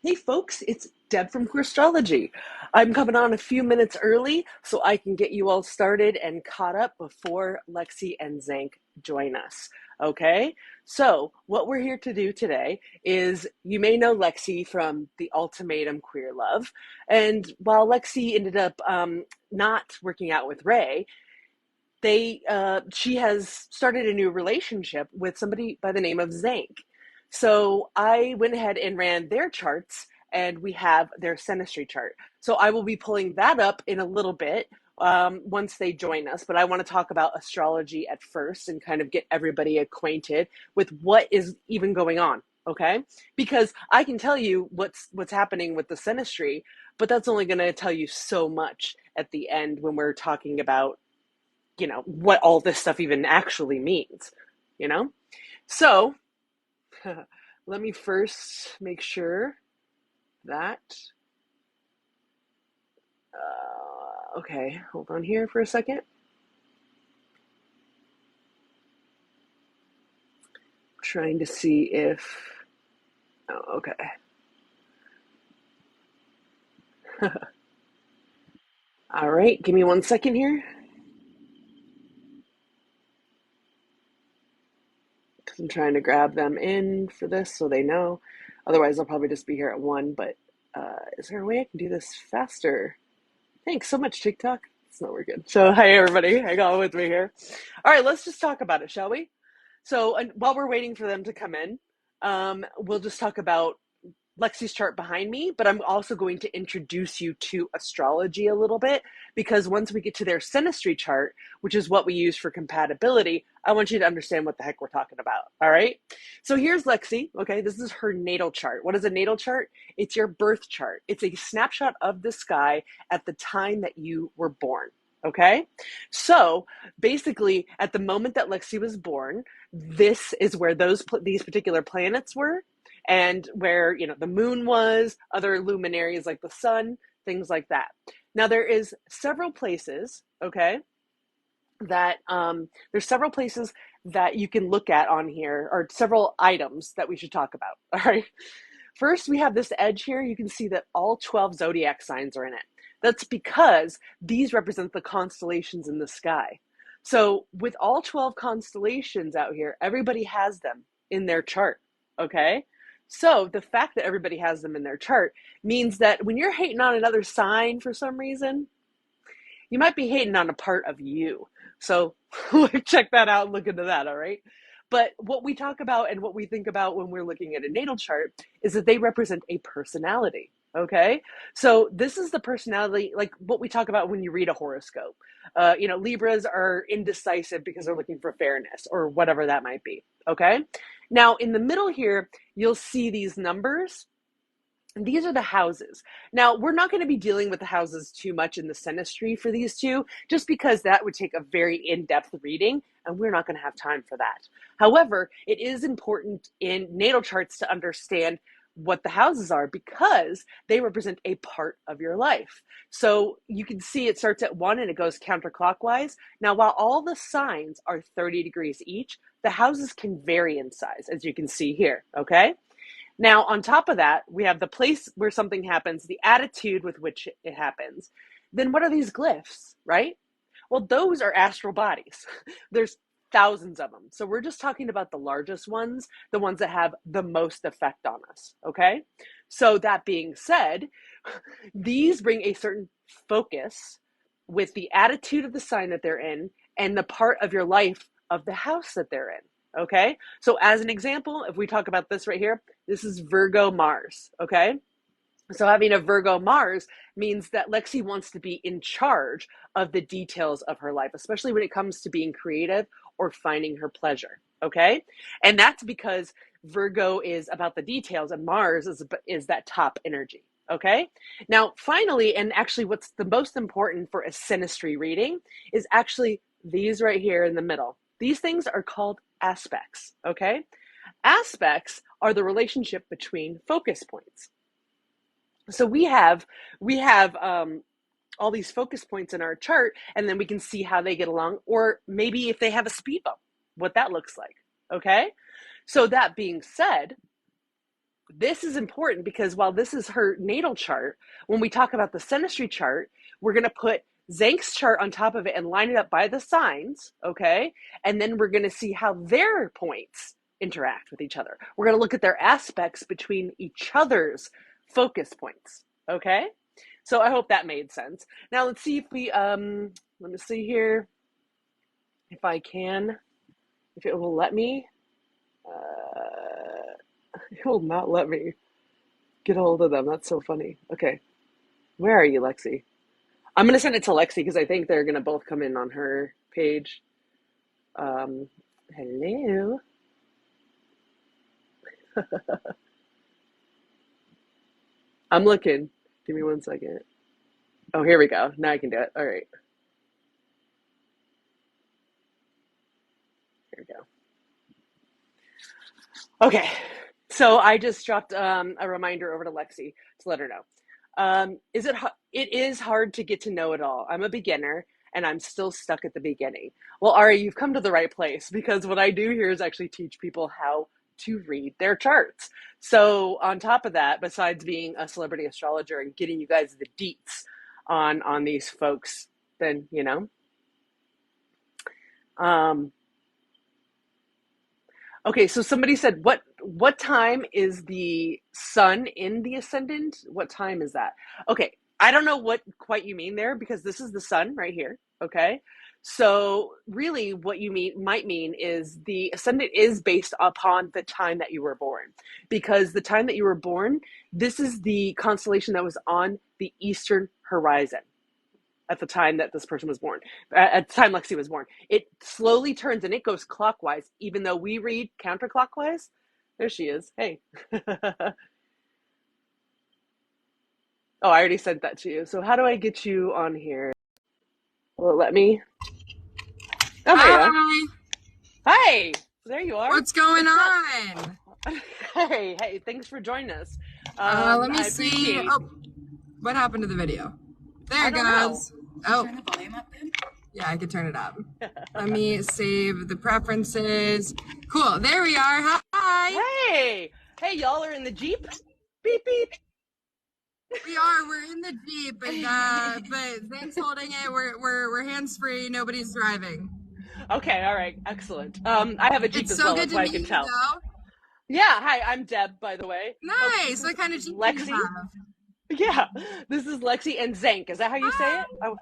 Hey folks, it's Deb from Queerstrology. I'm coming on a few minutes early so I can get you all started and caught up before Lexi and Zanc join us. Okay? So, what we're here to do today is you may know Lexi from the Ultimatum Queer Love. And while Lexi ended up not working out with Ray, she has started a new relationship with somebody by the name of Zanc. So I went ahead and ran their charts, and we have their synastry chart. So I will be pulling that up in a little bit once they join us. But I want to talk about astrology at first and kind of get everybody acquainted with what is even going on. Okay, because I can tell you what's happening with the synastry, but that's only going to tell you so much at the end when we're talking about what all this stuff even actually means, you know? So let me first make sure that, okay, hold on here for a second. Trying to see if, oh, okay. All right, give me 1 second here. Because I'm trying to grab them in for this so they know. Otherwise, I'll probably just be here at 1, but is there a way I can do this faster? Thanks so much, TikTok. It's not working. So, hi, everybody. Hang on with me here. All right, let's just talk about it, shall we? So, while we're waiting for them to come in, we'll just talk about Lexi's chart behind me, but I'm also going to introduce you to astrology a little bit because once we get to their synastry chart, which is what we use for compatibility, I want you to understand what the heck we're talking about. All right. So here's Lexi. Okay. This is her natal chart. What is a natal chart? It's your birth chart. It's a snapshot of the sky at the time that you were born. Okay. So basically, at the moment that Lexi was born, this is where these particular planets were and where the moon was, other luminaries like the sun, things like that. Now there is several places, okay, that there's several places that you can look at on here, or several items that we should talk about. All right. First, we have this edge here. You can see that all 12 zodiac signs are in it. That's because these represent the constellations in the sky. So with all 12 constellations out here, everybody has them in their chart, okay? So the fact that everybody has them in their chart means that when you're hating on another sign for some reason, you might be hating on a part of you. So check that out and look into that, all right? But what we talk about and what we think about when we're looking at a natal chart is that they represent a personality, okay? So this is the personality, like what we talk about when you read a horoscope. Libras are indecisive because they're looking for fairness or whatever that might be, okay? Now, in the middle here, you'll see these numbers. These are the houses. Now, we're not going to be dealing with the houses too much in the synastry for these two, just because that would take a very in-depth reading, and we're not going to have time for that. However, it is important in natal charts to understand what the houses are because they represent a part of your life. So you can see it starts at 1 and it goes counterclockwise. Now, while all the signs are 30 degrees each, the houses can vary in size, as you can see here, okay? Now, on top of that, we have the place where something happens, the attitude with which it happens. Then what are these glyphs, right? Well, those are astral bodies. There's thousands of them. So we're just talking about the largest ones, the ones that have the most effect on us, okay? So that being said, these bring a certain focus with the attitude of the sign that they're in and the part of your life of the house that they're in, okay? So as an example, if we talk about this right here, this is Virgo Mars, okay? So having a Virgo Mars means that Lexi wants to be in charge of the details of her life, especially when it comes to being creative or finding her pleasure, okay? And that's because Virgo is about the details and Mars is that top energy, okay? Now, finally, and actually what's the most important for a synastry reading is actually these right here in the middle. These things are called aspects, okay? Aspects are the relationship between focus points. So we have all these focus points in our chart, and then we can see how they get along, or maybe if they have a speed bump, what that looks like. Okay. So that being said, this is important because while this is her natal chart, when we talk about the synastry chart, we're going to put Zanc's chart on top of it and line it up by the signs, okay? And then we're going to see how their points interact with each other. We're going to look at their aspects between each other's focus points, okay? So I hope that made sense. Now let's see if we, let me see here if I can, if it will let me. It will not let me get a hold of them. That's so funny. Okay. Where are you, Lexi? I'm going to send it to Lexi because I think they're going to both come in on her page. Hello. I'm looking. Give me 1 second. Oh, here we go. Now I can do it. All right. Here we go. Okay. So I just dropped a reminder over to Lexi to let her know. It is hard to get to know it all. I'm a beginner and I'm still stuck at the beginning. Well, Ari, you've come to the right place because what I do here is actually teach people how to read their charts. So on top of that, besides being a celebrity astrologer and getting you guys the deets on these folks, then, you know, okay, so somebody said, what time is the sun in the ascendant? What time is that? Okay, I don't know what quite you mean there because this is the sun right here, okay? So really what you might mean is the ascendant is based upon the time that you were born, because the time that you were born, this is the constellation that was on the eastern horizon at the time that this person was born, at the time Lexi was born. It slowly turns and it goes clockwise, even though we read counterclockwise. There she is. Hey. Oh, I already sent that to you. So how do I get you on here? Will it let me? Oh, there you are. Hi. Hi. There you are. What's going on? Hey, thanks for joining us. Let me see. Oh, what happened to the video? There it goes. Oh. Turn the volume up then? Yeah, I could turn it up. Let me save the preferences. Cool. There we are. Hi. Hey, y'all are in the Jeep? Beep, beep. We are. We're in the Jeep, but Zanc's holding it. We're hands free. Nobody's driving. Okay. All right. Excellent. I have a Jeep as well. That's why I can tell. Yeah. Hi. I'm Deb, by the way. Nice. What kind of Jeep Lexi? do you have? Yeah. This is Lexi and Zanc. Is that how you say it? Oh,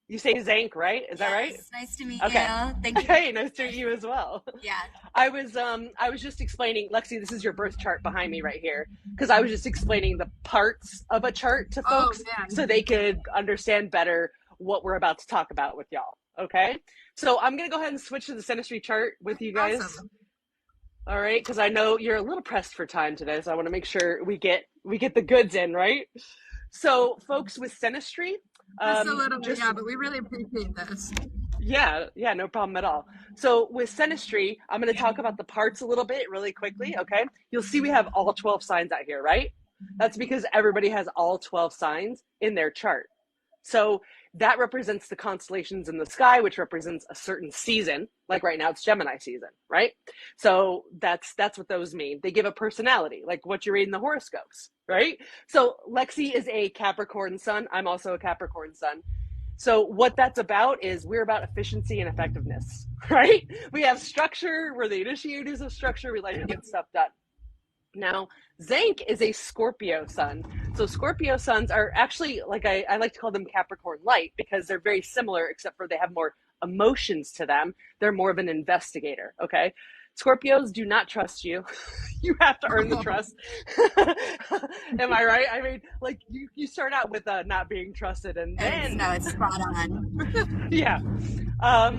you say Zanc, right? Is that right? Nice to meet Okay. you. Thank you. Hey, nice to meet you as well. Yeah. I was just explaining, Lexi, this is your birth chart behind me right here, because I was just explaining the parts of a chart to folks so they could understand better what we're about to talk about with y'all. Okay? So I'm going to go ahead and switch to the synastry chart with you guys. Awesome. All right, because I know you're a little pressed for time today, so I want to make sure we get the goods in, right? So, folks, with synastry, just a little bit, yeah, but we really appreciate this. Yeah, no problem at all. So with synastry, I'm going to talk about the parts a little bit really quickly, okay? You'll see we have all 12 signs out here, right? That's because everybody has all 12 signs in their chart. So that represents the constellations in the sky, which represents a certain season. Like right now, it's Gemini season, right? So that's what those mean. They give a personality, like what you read in the horoscopes, right? So Lexi is a Capricorn sun. I'm also a Capricorn sun. So what that's about is we're about efficiency and effectiveness, right? We have structure. We're the initiators of structure. We like to get stuff done. Now, Zanc is a Scorpio sun. So Scorpio suns are actually, like I like to call them Capricorn light, because they're very similar, except for they have more emotions to them. They're more of an investigator, okay? Scorpios do not trust you. You have to earn the trust. Am I right? I mean, like you start out with not being trusted, and then No, it's spot on. yeah.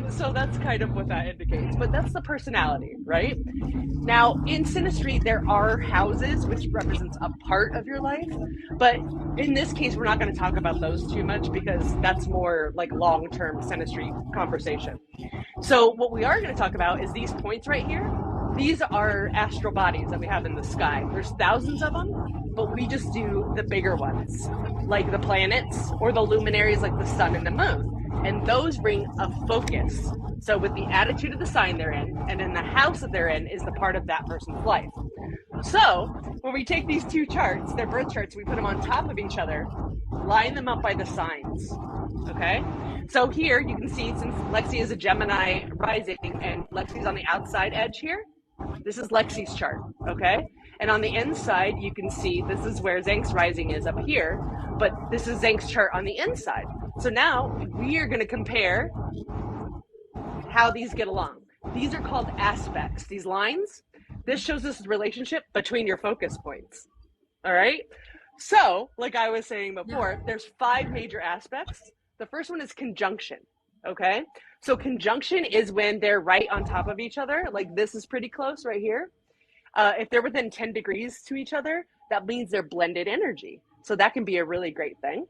So that's kind of what that indicates. But that's the personality, right? Now, in synastry, there are houses, which represents a part of your life. But in this case, we're not going to talk about those too much because that's more like long-term synastry conversation. So what we are going to talk about is these points right here. These are astral bodies that we have in the sky. There's thousands of them, but we just do the bigger ones, like the planets or the luminaries like the sun and the moon. And those bring a focus. So with the attitude of the sign they're in, and in the house that they're in is the part of that person's life. So when we take these two charts, their birth charts, we put them on top of each other, line them up by the signs. Okay, so here you can see, since Lexi is a Gemini rising and Lexi's on the outside edge here, this is Lexi's chart. Okay, and on the inside you can see this is where Zanc's rising is up here, but this is Zanc's chart on the inside. So now we are going to compare how these get along. These are called aspects. These lines, this shows us the relationship between your focus points. All right. So, like I was saying before, there's 5 major aspects. The first one is conjunction. Okay. So conjunction is when they're right on top of each other. Like this is pretty close right here. If they're within 10 degrees to each other, that means they're blended energy. So that can be a really great thing.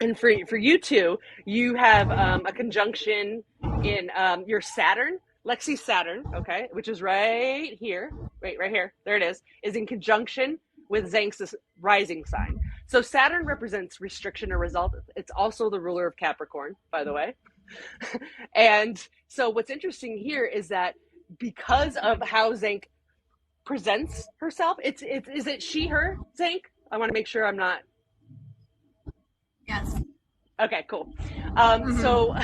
And for you two, you have a conjunction in your Saturn, Lexi's Saturn, okay, which is right here, right here, there it is in conjunction with Zanc's rising sign. So Saturn represents restriction or result. It's also the ruler of Capricorn, by the way. And so what's interesting here is that because of how Zanc presents herself, is it she, her, Zanc? I want to make sure I'm not. Yes. Okay, cool. So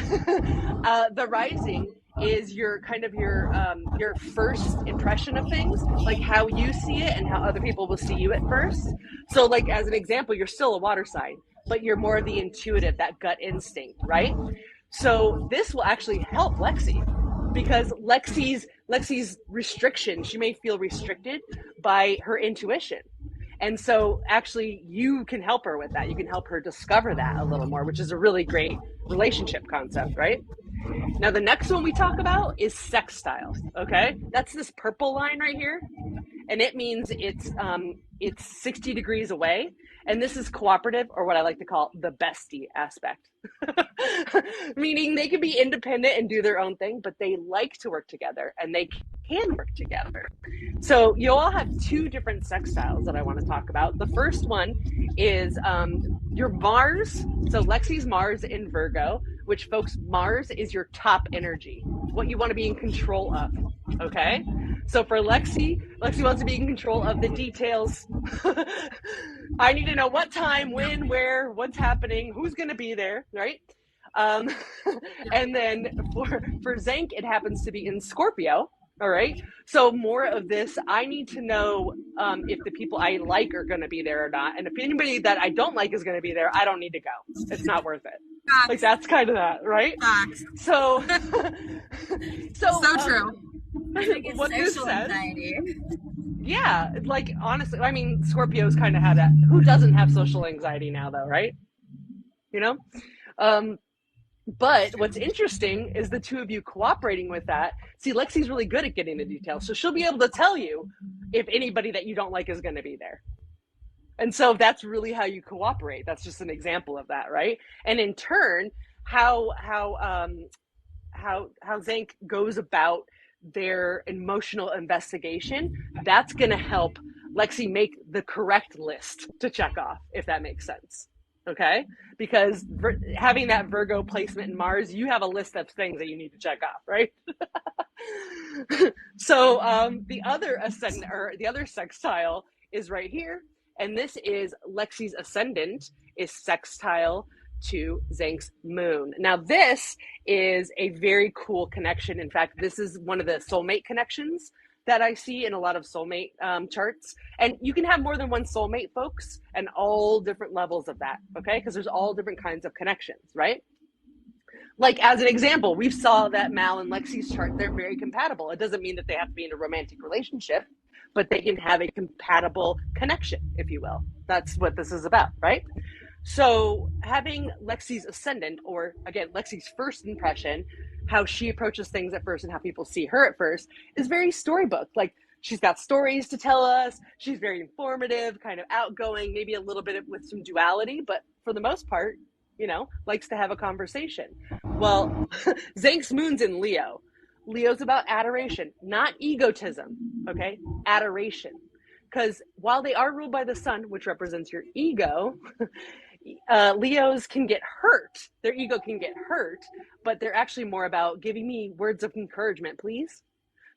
the rising is your kind of your first impression of things, like how you see it and how other people will see you at first. So like as an example, you're still a water sign, but you're more the intuitive, that gut instinct, right? So this will actually help Lexi, because Lexi's restriction, she may feel restricted by her intuition. And so actually you can help her with that. You can help her discover that a little more, which is a really great relationship concept, right? Now, the next one we talk about is sextile, okay? That's this purple line right here. And it means it's 60 degrees away. And this is cooperative, or what I like to call the bestie aspect. Meaning they can be independent and do their own thing, but they like to work together and they can work together. So you all have 2 different sextiles that I want to talk about. The first one is your Mars. So Lexi's Mars in Virgo, which, folks, Mars is your top energy, what you want to be in control of, okay? So for Lexi wants to be in control of the details. I need to know what time, when, where, what's happening, who's going to be there, right? And then for Zanc, it happens to be in Scorpio. All right. So more of this, I need to know if the people I like are going to be there or not. And if anybody that I don't like is going to be there, I don't need to go. It's not worth it. Facts. Like that's kind of that, right? Facts. So true. What social anxiety. Yeah, like honestly, I mean, Scorpios kind of had that. Who doesn't have social anxiety now, though, right? You know? But what's interesting is the 2 of you cooperating with that. See, Lexi's really good at getting the details, so she'll be able to tell you if anybody that you don't like is going to be there. And so that's really how you cooperate. That's just an example of that, right? And in turn, how Zanc goes about their emotional investigation, that's going to help Lexi make the correct list to check off, if that makes sense. Okay, because having that Virgo placement in Mars, you have a list of things that you need to check off, right? So the other ascendant, or the other sextile, is right here, and this is Lexi's ascendant is sextile to Zanc's moon. Now this is a very cool connection. In fact, this is one of the soulmate connections that I see in a lot of soulmate charts. And you can have more than one soulmate, folks, and all different levels of that, okay? Because there's all different kinds of connections, right? Like, as an example, we saw that Mal and Lexi's chart, they're very compatible. It doesn't mean that they have to be in a romantic relationship, but they can have a compatible connection, if you will. That's what this is about, right? So having Lexi's ascendant, or again, Lexi's first impression, how she approaches things at first and how people see her at first, is very storybook. Like, she's got stories to tell us. She's very informative, kind of outgoing, maybe a little bit with some duality, but for the most part, you know, likes to have a conversation. Well, Zanc's moon's in Leo. Leo's about adoration, not egotism, okay? Adoration. Because while they are ruled by the sun, which represents your ego, Leos can get hurt. Their ego can get hurt, but they're actually more about giving me words of encouragement, please.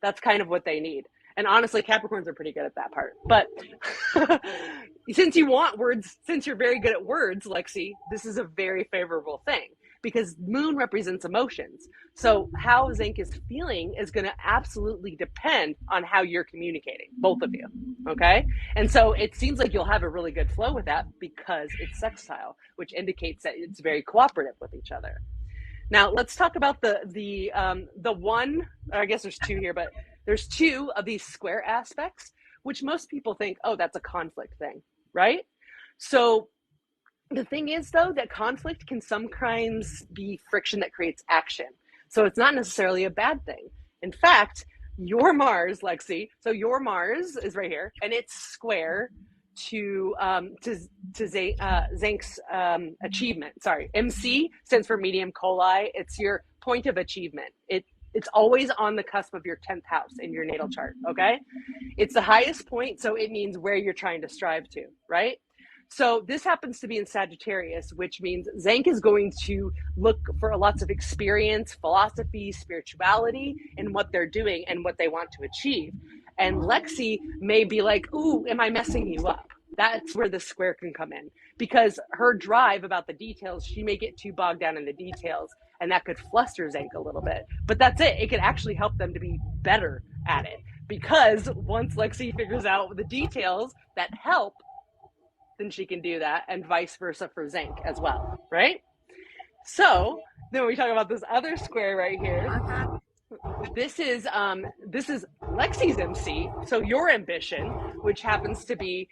That's kind of what they need. And honestly, Capricorns are pretty good at that part. But since you want words, since you're very good at words, Lexi, this is a very favorable thing because moon represents emotions. So how Zanc is feeling is going to absolutely depend on how you're communicating, both of you. Okay. And so it seems like you'll have a really good flow with that because it's sextile, which indicates that it's very cooperative with each other. Now let's talk about the one, I guess there's two here, but there's two of these square aspects, which most people think, oh, that's a conflict thing, right? So the thing is, though, that conflict can sometimes be friction that creates action. So it's not necessarily a bad thing. In fact, your Mars, Lexi, so your Mars is right here, and it's square to Zanc's achievement. Sorry, MC stands for medium coli. It's your point of achievement. It's always on the cusp of your 10th house in your natal chart, okay? It's the highest point, so it means where you're trying to strive to, right? So this happens to be in Sagittarius, which means Zanc is going to look for lots of experience, philosophy, spirituality in what they're doing and what they want to achieve. And Lexi may be like, ooh, am I messing you up? That's where the square can come in because her drive about the details, she may get too bogged down in the details and that could fluster Zanc a little bit. But that's it. It could actually help them to be better at it because once Lexi figures out the details that help, then she can do that, and vice versa for Zanc as well, right? So then we talk about this other square right here. This is Lexi's MC, so your ambition, which happens to be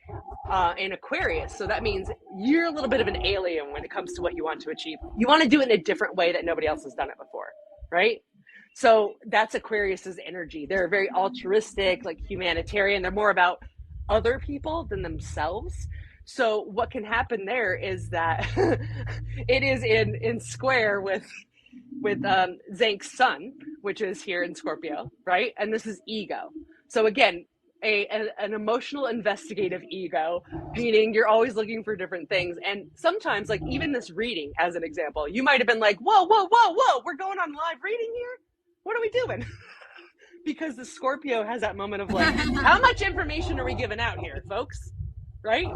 in Aquarius. So that means you're a little bit of an alien when it comes to what you want to achieve. You want to do it in a different way that nobody else has done it before, right? So that's Aquarius's energy. They're very altruistic, like humanitarian. They're more about other people than themselves. So what can happen there is that it is in square with Zanc's sun, which is here in Scorpio, right? And this is ego. So again, an emotional investigative ego, meaning you're always looking for different things. And sometimes, like even this reading, as an example, you might have been like, whoa, we're going on live reading here? What are we doing? Because the Scorpio has that moment of like, how much information are we giving out here, folks? Right?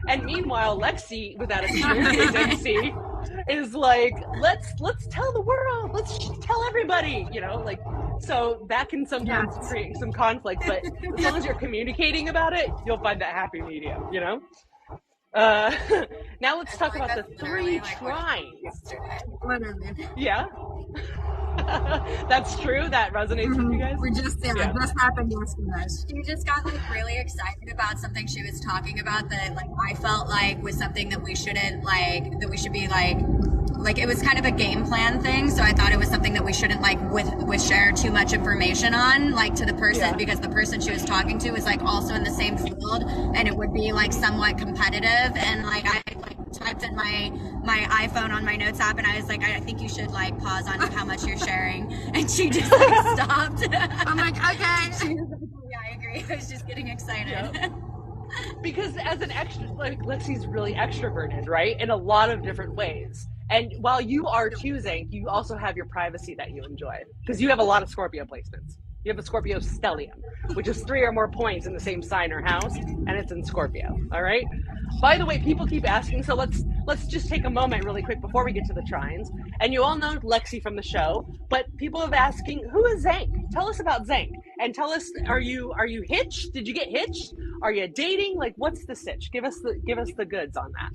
And meanwhile, Lexi, with that experience MC, is like, let's tell the world, let's tell everybody, you know, like, so that can sometimes create some conflict, but as long as you're communicating about it, you'll find that happy medium, you know? Now let's talk about the three trines. Yeah. That's true. That resonates with you guys. We just just happened yesterday. She just got like really excited about something she was talking about that like I felt like was something that we shouldn't like, that we should be like it was kind of a game plan thing. So I thought it was something that we shouldn't like with share too much information on, like to the person, because the person she was talking to was like also in the same field, and it would be like somewhat competitive. And like I like typed in my iPhone on my notes app, and I was like, I think you should like pause on how much you're sharing. And she just like stopped. I'm like, okay. She was like, yeah, I agree. I was just getting excited. Yep. Because as an extra, like Lexi's really extroverted, right? In a lot of different ways. And while you are choosing, you also have your privacy that you enjoy. Because you have a lot of Scorpio placements. You have a Scorpio stellium, which is 3 or more points in the same sign or house, and it's in Scorpio, all right? By the way, people keep asking, so let's just take a moment really quick before we get to the trines. And you all know Lexi from the show, but people have asking, who is Zanc? Tell us about Zanc. And tell us, are you hitched? Did you get hitched? Are you dating? Like, what's the sitch? Give us the goods on that.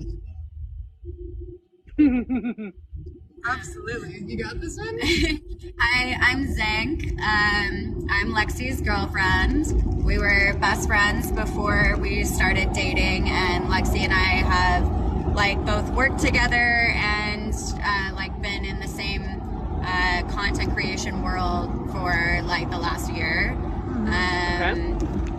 Absolutely. You got this one? I'm Zanc. I'm Lexi's girlfriend. We were best friends before we started dating, and Lexi and I have like both worked together and like been in the same content creation world for like the last year.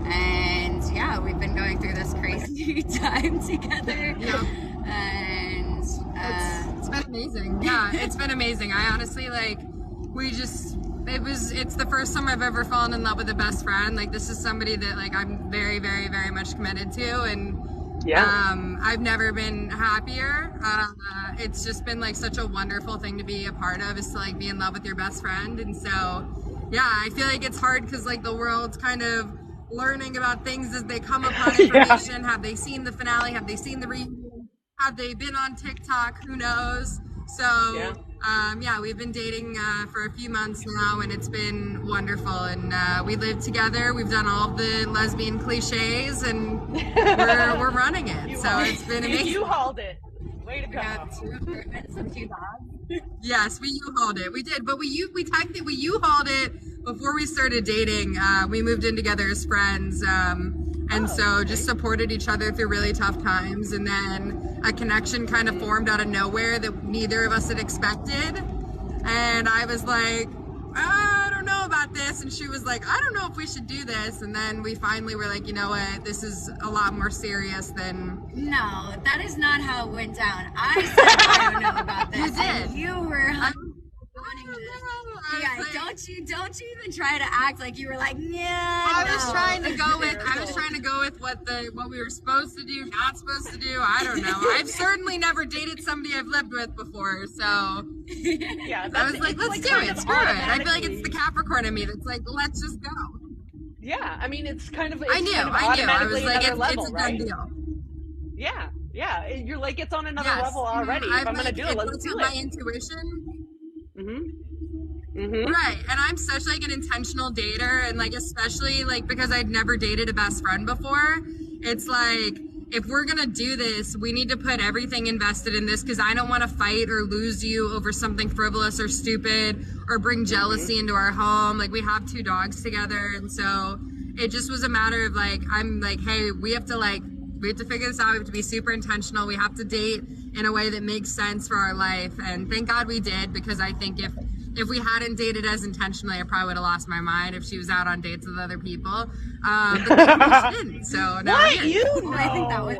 And yeah, we've been going through this crazy time together. Yeah. And it's been amazing. Yeah, it's been amazing. I honestly like, it's the first time I've ever fallen in love with a best friend. Like, this is somebody that like I'm very, very, very much committed to, and I've never been happier. It's just been like such a wonderful thing to be a part of, is to like be in love with your best friend. And so yeah, I feel like it's hard because like the world's kind of learning about things as they come upon information. Have they seen the finale? Have they seen the reunion? Have they been on TikTok? Who knows? So, we've been dating for a few months now, and it's been wonderful. And we live together. We've done all of the lesbian cliches, and we're running it. So it's been amazing. You hauled it. Way to go. We have 2 apartments and 2 dogs. Yes, we U-hauled it. We did, but we U-hauled it before we started dating. We moved in together as friends, just supported each other through really tough times, and then a connection kind of formed out of nowhere that neither of us had expected. And I was like, I don't know about this, and she was like, I don't know if we should do this. And then we finally were like, you know what, this is a lot more serious than... No, that is not how it went down. I said I don't know about this. You did. And you were wanting this. Yeah, don't you even try to act like you were like, yeah. I was trying to go with what we were supposed to do, not supposed to do. I don't know. I've certainly never dated somebody I've lived with before, so yeah, I was like, let's do it. Screw it. I feel like it's the Capricorn in me that's like, let's just go. Yeah, I mean, it's kind of. I knew. I was like, it's a done deal. Yeah. You're like, it's on another level already. If I'm gonna do it, let's do it. My intuition. Mm-hmm. Right, and I'm such like an intentional dater, and like especially like because I'd never dated a best friend before, it's like if we're gonna do this, we need to put everything invested in this because I don't want to fight or lose you over something frivolous or stupid or bring jealousy into our home. Like we have 2 dogs together, and so it just was a matter of like I'm like, hey, we have to figure this out. We have to be super intentional. We have to date in a way that makes sense for our life, and thank God we did, because I think if we hadn't dated as intentionally, I probably would have lost my mind if she was out on dates with other people. But she didn't. So now what? You? Well, I think that was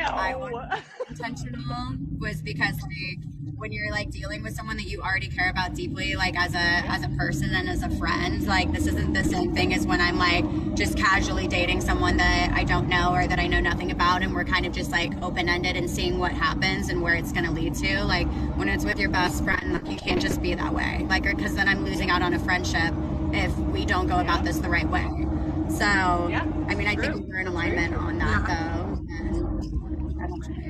I was intentional was because like when you're like dealing with someone that you already care about deeply, like as a person and as a friend, like this isn't the same thing as when I'm like just casually dating someone that I don't know or that I know nothing about, and we're kind of just like open-ended and seeing what happens and where it's going to lead to. Like when it's with your best friend, like, you can't just be that way, like, because then I'm losing out on a friendship if we don't go about this the right way. So I mean, I think we're in alignment on that though.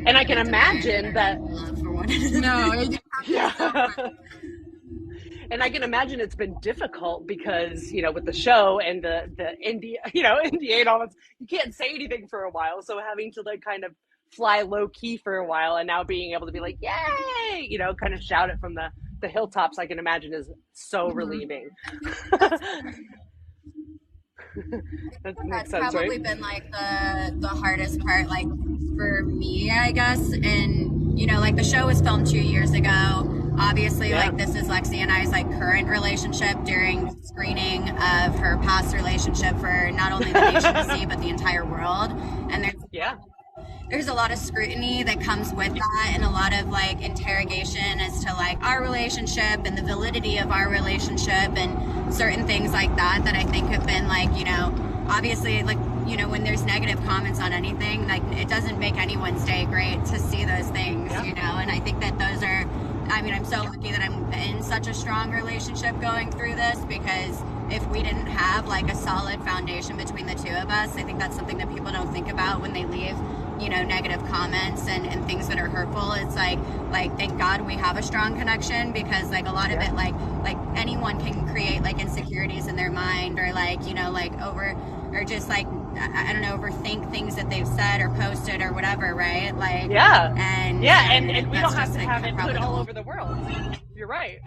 And I can imagine that. And I can imagine it's been difficult because, with the show and the NDA, NDA and all that, you can't say anything for a while. So having to like kind of fly low key for a while, and now being able to be like, yay, kind of shout it from the hilltops, I can imagine is so relieving. That's probably been like the hardest part, like for me, I guess. And like the show was filmed 2 years ago. Obviously, like this is Lexi and I's like current relationship during screening of her past relationship for not only the nation to see but the entire world. And there's a lot of scrutiny that comes with that, and a lot of like interrogation as to like our relationship and the validity of our relationship and certain things like that I think have been like, obviously like, when there's negative comments on anything, like it doesn't make anyone's day great to see those things, and I think that those are, I mean, I'm so lucky that I'm in such a strong relationship going through this, because if we didn't have like a solid foundation between the 2 of us, I think that's something that people don't think about when they leave, negative comments and things that are hurtful. It's like thank God we have a strong connection, because like a lot of it, like anyone can create like insecurities in their mind, or like, over, or just like, I don't know, overthink things that they've said or posted or whatever, right? Like, and we don't have to have it put all over the world. You're right.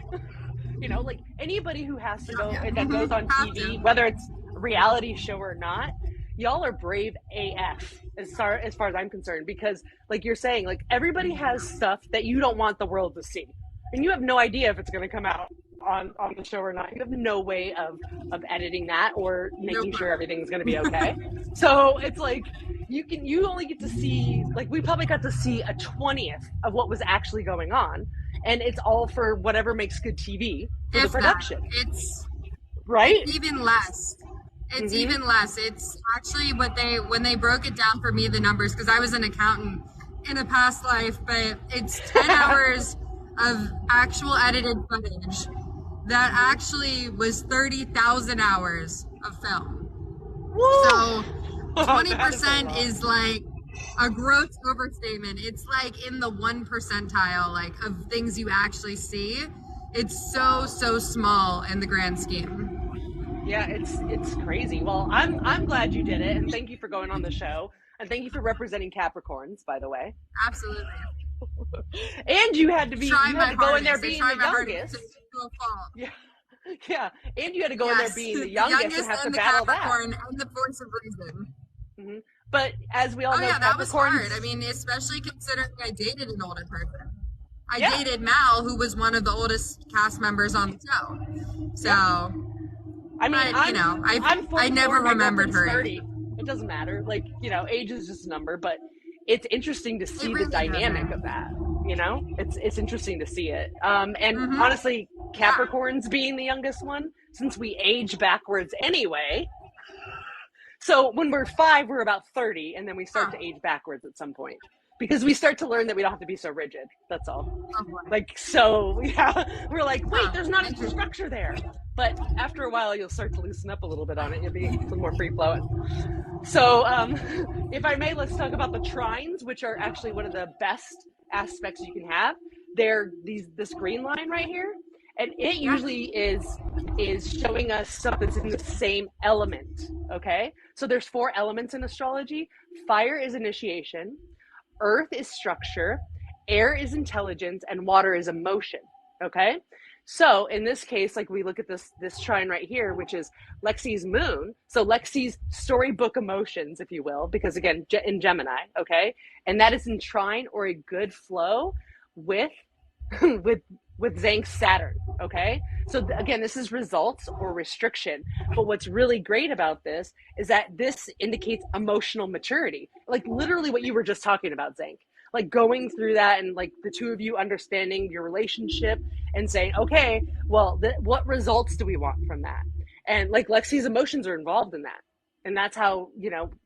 Like anybody who has to go and that goes on TV, whether it's a reality show or not, y'all are brave AF as far as I'm concerned, because like you're saying, like everybody has stuff that you don't want the world to see, and you have no idea if it's going to come out on the show or not. You have no way of editing that or making sure everything's going to be okay. So it's like you only get to see, like we probably got to see a 20th of what was actually going on, and it's all for whatever makes good TV for the production. It's right, even less. It's even less. It's actually when they broke it down for me, the numbers, because I was an accountant in a past life, but it's 10 hours of actual edited footage that actually was 30,000 hours of film. So 20% is like a gross overstatement. It's like in the 1 percentile, like, of things you actually see. It's so small in the grand scheme. Yeah, it's crazy. Well, I'm glad you did it, and thank you for going on the show, and thank you for representing Capricorns, by the way. Absolutely. And you had to go in there being the youngest. Yeah. Yeah, and you had to go in there being the youngest and have to battle Capricorn that. And the voice of reason. Mm-hmm. But as we all know, yeah, that was hard. I mean, especially considering I dated an older person. I dated Mal, who was one of the oldest cast members on the show. So, I mean, I never remembered her. 30. It doesn't matter. Like, age is just a number, but it's interesting to see the dynamic of that. It's interesting to see it. And honestly, Capricorns being the youngest one, since we age backwards anyway. So when we're 5, we're about 30, and then we start to age backwards at some point. Because we start to learn that we don't have to be so rigid. That's all. We're like, wait, there's not a structure there. But after a while, you'll start to loosen up a little bit on it. You'll be a little more free-flowing. So if I may, let's talk about the trines, which are actually one of the best aspects you can have. They're this green line right here. And it usually is showing us stuff that's in the same element, okay? So there's 4 elements in astrology. Fire is initiation. Earth is structure, air is intelligence, and water is emotion, okay? So in this case, like we look at this trine right here, which is Lexi's moon. So Lexi's storybook emotions, if you will, because again, in Gemini, okay? And that is in trine or a good flow with Zanc's Saturn, okay? So again, this is results or restriction. But what's really great about this is that this indicates emotional maturity. Like literally what you were just talking about, Zanc. Like going through that and like the two of you understanding your relationship and saying, okay, well, what results do we want from that? And like Lexi's emotions are involved in that. And that's how,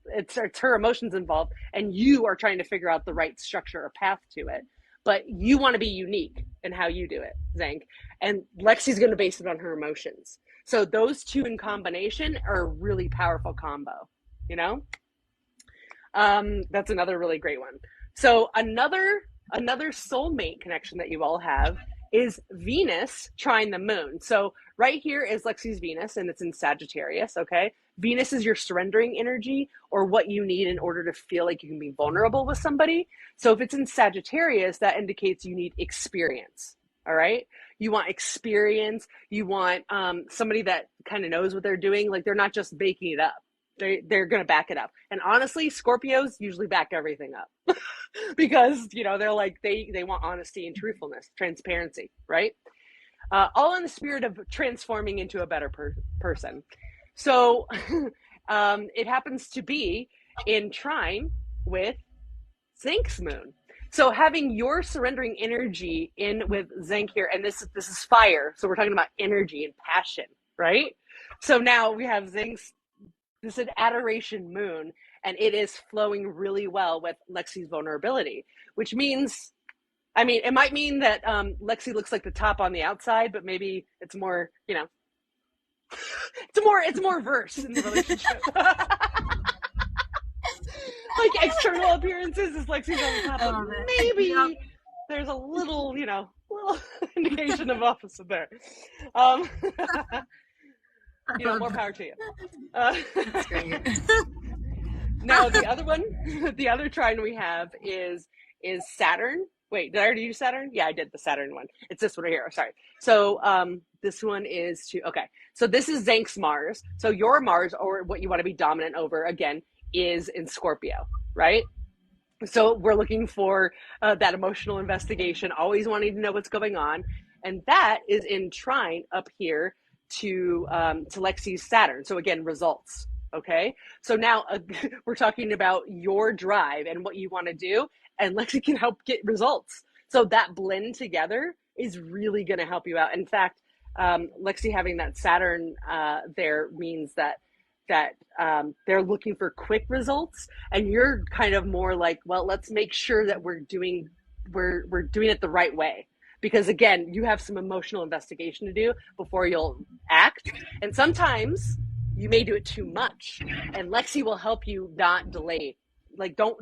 it's her emotions involved. And you are trying to figure out the right structure or path to it. But you want to be unique in how you do it, Zanc. And Lexi's going to base it on her emotions. So those two in combination are a really powerful combo, That's another really great one. So another soulmate connection that you all have is Venus trine the moon. So right here is Lexi's Venus, and it's in Sagittarius, okay? Venus is your surrendering energy or what you need in order to feel like you can be vulnerable with somebody. So if it's in Sagittarius, that indicates you need experience, all right? You want experience. You want somebody that kind of knows what they're doing. Like they're not just baking it up. They're going to back it up. And honestly, Scorpios usually back everything up because, they're like, they want honesty and truthfulness, transparency, right? All in the spirit of transforming into a better person. So it happens to be in trine with Zanc's moon. So having your surrendering energy in with Zanc here, and this is fire. So we're talking about energy and passion, right? So now we have Zanc's, this is an adoration moon, and it is flowing really well with Lexi's vulnerability, which means, it might mean that Lexi looks like the top on the outside, but maybe it's more, it's more verse in the relationship. Like external appearances is Lexi's on the top, but maybe there's a little, little indication of opposite there. More power to you. That's great. Now the other one, the other trine we have is Saturn. Wait, did I already use Saturn? Yeah, I did the Saturn one. It's this one right here. Sorry. So this one is okay. So this is Zanc's Mars. So your Mars, or what you want to be dominant over, again, is in Scorpio, right? So we're looking for that emotional investigation, always wanting to know what's going on. And that is in trine up here to Lexi's Saturn. So again, results. Okay. So now we're talking about your drive and what you want to do, and Lexi can help get results. So that blend together is really going to help you out. In fact, Lexi having that Saturn there means that they're looking for quick results, and you're kind of more like, well, let's make sure that we're doing it the right way. Because again, you have some emotional investigation to do before you'll act. And sometimes you may do it too much, and Lexi will help you not delay. Like don't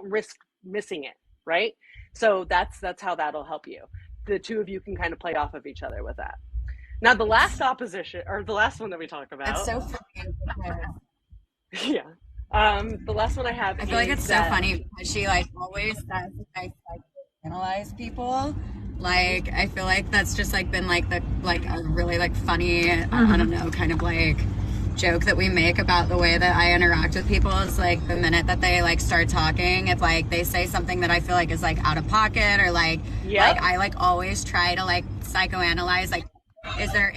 risk missing it, right? So that's how that'll help you. The two of you can kind of play off of each other with that. Now the last opposition, or the last one that we talked about. It's so funny. Yeah. The last one I have. I feel like it's so funny because she like always says I analyze people. Like I feel like that's just like been like a really like funny, I don't know, kind of like joke that we make about the way that I interact with people. Is like the minute that they like start talking, if like they say something that I feel like is like out of pocket or like I like always try to like psychoanalyze like, is there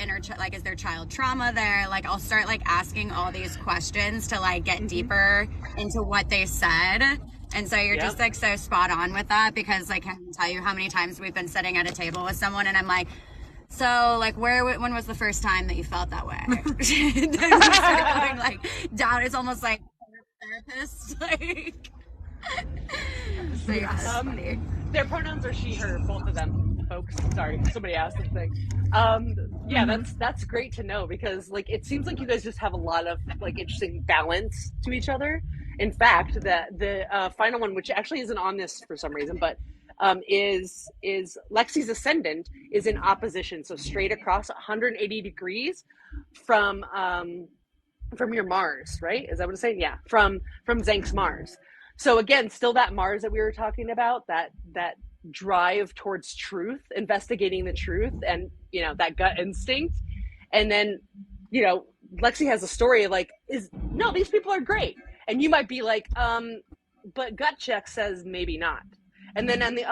is there child trauma there? Like I'll start like asking all these questions to like get deeper into what they said. And so you're just like so spot on with that, because like I can tell you how many times we've been sitting at a table with someone and I'm like, so like when was the first time that you felt that way? Then we start going like down. It's almost like therapist. Like so yeah, it's funny. Their pronouns are she, her, both of them, folks. Sorry, somebody asked something. That's great to know, because like it seems like you guys just have a lot of like interesting balance to each other. In fact, the final one, which actually isn't on this for some reason, but is Lexi's ascendant is in opposition, so straight across 180 degrees from your Mars, right? Is that what it's saying? Yeah, from Zanc's Mars. So again, still that Mars that we were talking about, that drive towards truth, investigating the truth, and you know, that gut instinct. And then, you know, Lexi has a story of like, no, these people are great. And you might be like, but gut check says maybe not. And then in the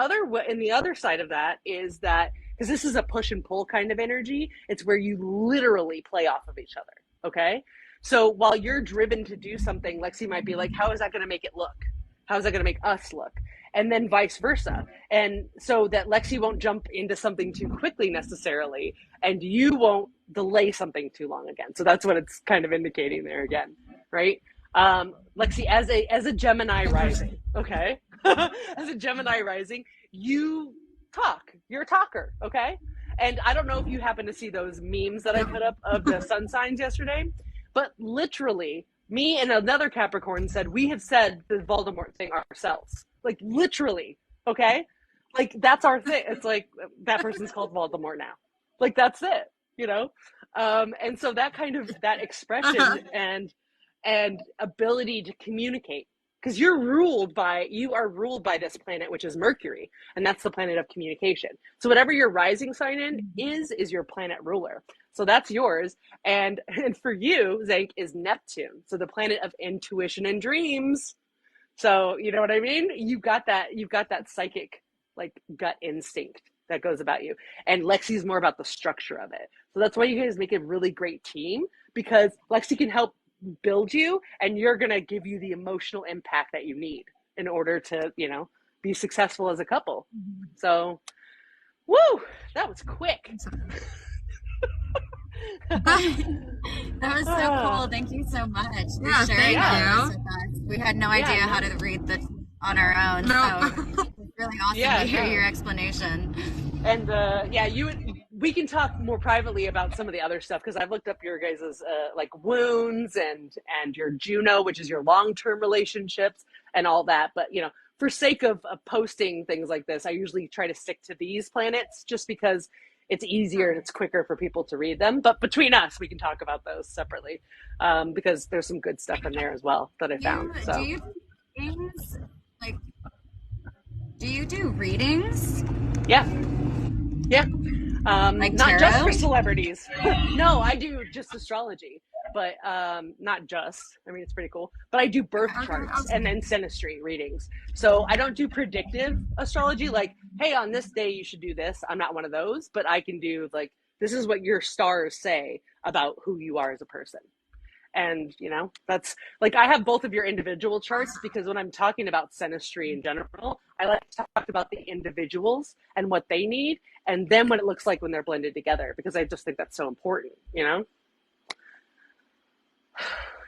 other side of that is that, because this is a push and pull kind of energy, it's where you literally play off of each other. Okay. So while you're driven to do something, Lexi might be like, how is that going to make it look? How is that going to make us look? And then vice versa. And so that Lexi won't jump into something too quickly necessarily, and you won't delay something too long again. So that's what it's kind of indicating there again, right? Lexi, as a Gemini rising, okay? As a Gemini rising, you talk. You're a talker, okay? And I don't know if you happen to see those memes that I put up of the sun signs yesterday, but literally, me and another Capricorn said, we have said the Voldemort thing ourselves. Like, literally, okay? Like, that's our thing. It's like, that person's called Voldemort now. Like, that's it, you know? And so that kind of, that expression and ability to communicate, because you are ruled by this planet, which is Mercury, and that's the planet of communication. So whatever your rising sign in is your planet ruler. So that's yours. And for you, Zanc, is Neptune. So the planet of intuition and dreams. So you know what I mean? You've got that psychic, like, gut instinct that goes about you. And Lexi's more about the structure of it. So that's why you guys make a really great team, because Lexi can help build you, and you're going to give you the emotional impact that you need in order to, you know, be successful as a couple. So, woo, that was quick. That was so cool. Thank you so much for sharing this with us. We had no idea how to read this on our own. So it's really awesome to hear your explanation. And we can talk more privately about some of the other stuff, because I've looked up your guys' like wounds and your Juno, which is your long-term relationships and all that. But you know, for sake of posting things like this, I usually try to stick to these planets, just because it's easier and it's quicker for people to read them. But between us, we can talk about those separately, because there's some good stuff in there as well that I found. So. Do you do readings? Like, do you do readings? Yeah. Like not tarot? just for celebrities. No, I do just astrology, but not just. I mean, it's pretty cool. But I do birth charts and then synastry readings. So I don't do predictive astrology, like, hey, on this day you should do this. I'm not one of those, but I can do like, this is what your stars say about who you are as a person. And, you know, that's like, I have both of your individual charts, because when I'm talking about synastry in general, I like to talk about the individuals and what they need, and then what it looks like when they're blended together, because I just think that's so important, you know?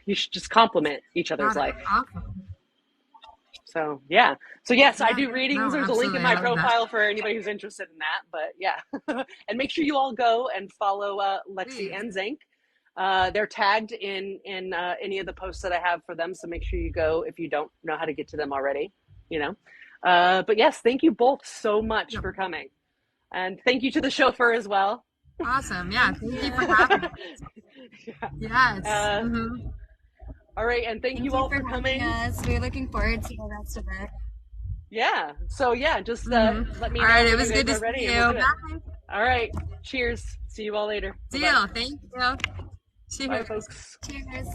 You should just complement each other's life. Awesome. So, yeah. So, yes, I do readings. No, There's a link in my profile for anybody who's interested in that. But, yeah. And make sure you all go and follow Lexi and Zanc. They're tagged in any of the posts that I have for them, so make sure you go if you don't know how to get to them already. But yes, thank you both so much for coming, and thank you to the chauffeur as well. Awesome. Yeah. Thank you for having us. Yes. All right, and thank you all for coming. Us. We're looking forward to the rest of it. Yeah. So yeah, just let me know. All right. It was good to see you. We'll Bye. All right. Cheers. See you all later. Deal. Thank you. Cheers. Bye, folks. Cheers.